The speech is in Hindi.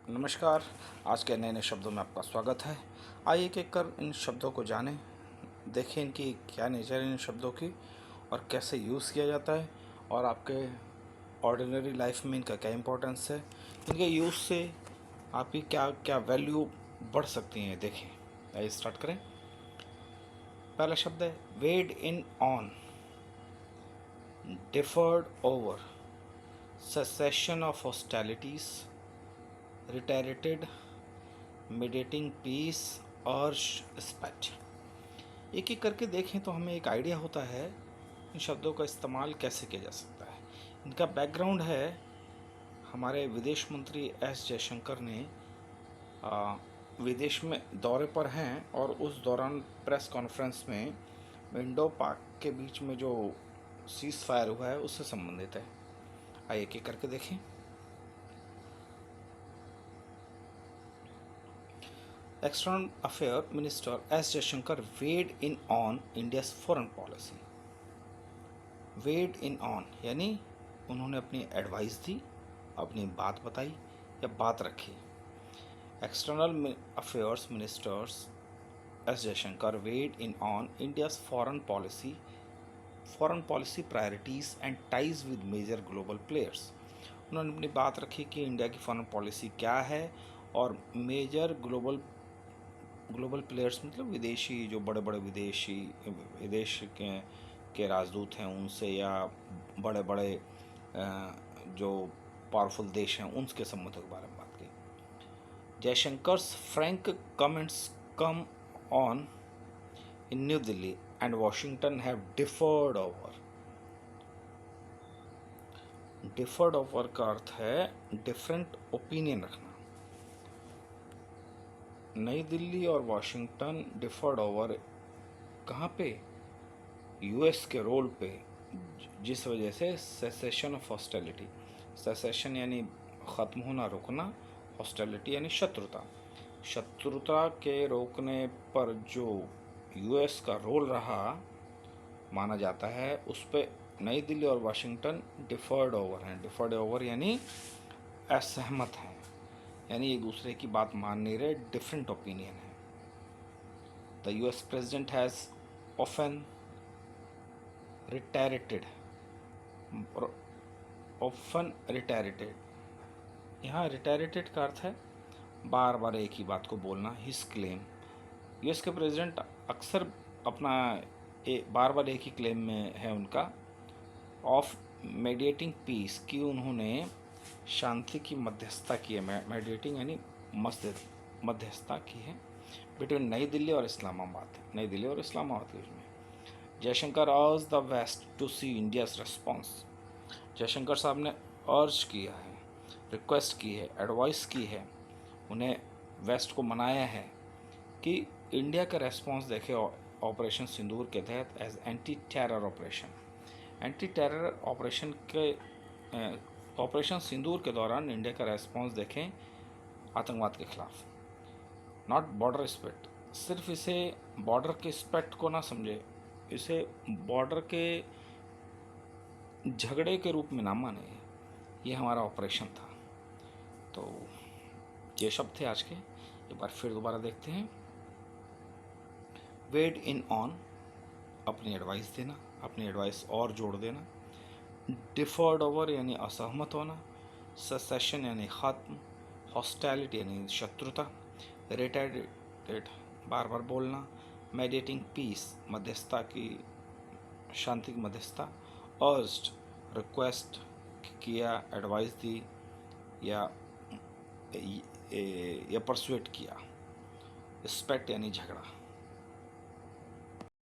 नमस्कार। आज के नए नए शब्दों में आपका स्वागत है। आइए एक एक कर इन शब्दों को जानें, देखें इनकी क्या नेचर है इन शब्दों की और कैसे यूज़ किया जाता है और आपके ऑर्डिनरी लाइफ में इनका क्या इम्पोर्टेंस है। इनके यूज़ से आपकी क्या क्या वैल्यू बढ़ सकती हैं, देखें। आइए स्टार्ट करें। पहला शब्द है wade in on, deferred over, cessation of hostilities, reiterated, mediating peace और स्पेट। एक एक करके देखें तो हमें एक आइडिया होता है इन शब्दों का इस्तेमाल कैसे किया जा सकता है। इनका बैकग्राउंड है हमारे विदेश मंत्री एस जयशंकर ने विदेश में दौरे पर हैं और उस दौरान प्रेस कॉन्फ्रेंस में इंडो पाक के बीच में जो सीज फायर हुआ है उससे संबंधित है। आइए एक एक करके देखें। External Affairs Minister S. Jaishankar weighed in on India's foreign policy. Weighed in on यानी उन्होंने अपनी एडवाइस दी, अपनी बात बताई या बात रखी। External affairs ministers S Jaishankar weighed in on India's foreign policy priorities and ties with major global players. उन्होंने अपनी बात रखी कि इंडिया की फॉरेन पॉलिसी क्या है और मेजर ग्लोबल प्लेयर्स मतलब विदेशी, जो बड़े बड़े विदेश के राजदूत हैं उनसे, या बड़े बड़े जो पावरफुल देश हैं उनके संबंधों के बारे में बात की। Jaishankar's frank comments come on in New Delhi and Washington have deferred over का अर्थ है डिफरेंट ओपिनियन रखना। नई दिल्ली और वॉशिंगटन डिफर्ड ओवर कहाँ पे? यूएस के रोल पे, जिस वजह से सेसेशन ऑफ हॉस्टिलिटी, सेसेशन यानी ख़त्म होना, रुकना, हॉस्टिलिटी यानी शत्रुता के रोकने पर जो यूएस का रोल रहा माना जाता है, उस पर नई दिल्ली और वाशिंगटन डिफर्ड ओवर हैं। डिफर्ड ओवर यानी असहमत हैं, यानी एक दूसरे की बात मान नहीं रहे, डिफरेंट ओपिनियन है। The US president has often reiterated, यहाँ रिटेरेटेड का अर्थ है बार बार एक ही बात को बोलना, हिज क्लेम। यूएस के प्रेसिडेंट अक्सर अपना बार बार एक ही क्लेम में है उनका, ऑफ मेडिएटिंग पीस, की उन्होंने शांति की मध्यस्थता की है। मेडिएटिंग यानी मध्यस्थता की है बिटवीन नई दिल्ली और इस्लामाबाद के बीच में। Jaishankar urge the West to see India's response. Jaishankar साहब ने अर्ज किया है, रिक्वेस्ट की है, एडवाइस की है, उन्हें वेस्ट को मनाया है कि इंडिया का रेस्पॉन्स देखे ऑपरेशन सिंदूर के तहत as anti terror operation. Anti terror operation के ऑपरेशन सिंदूर के दौरान इंडिया का रेस्पॉन्स देखें आतंकवाद के खिलाफ। नॉट बॉर्डर स्पेट, सिर्फ इसे बॉर्डर के स्पेट को ना समझे, इसे बॉर्डर के झगड़े के रूप में ना माने, ये हमारा ऑपरेशन था। तो ये शब्द थे आज के, एक बार फिर दोबारा देखते हैं। वेड इन ऑन, अपनी एडवाइस देना, अपनी एडवाइस और जोड़ देना। डिफर्ड ओवर यानी असहमत होना। सेसेशन यानी ख़त्म। हॉस्टिलिटी यानी शत्रुता। रिटेरेटेड, बार बार बोलना। मेडिएटिंग पीस, मध्यस्थता की, शांति की मध्यस्थता। अर्ज्ड, रिक्वेस्ट किया, एडवाइस दी या परसुएट किया। स्पेट यानी झगड़ा।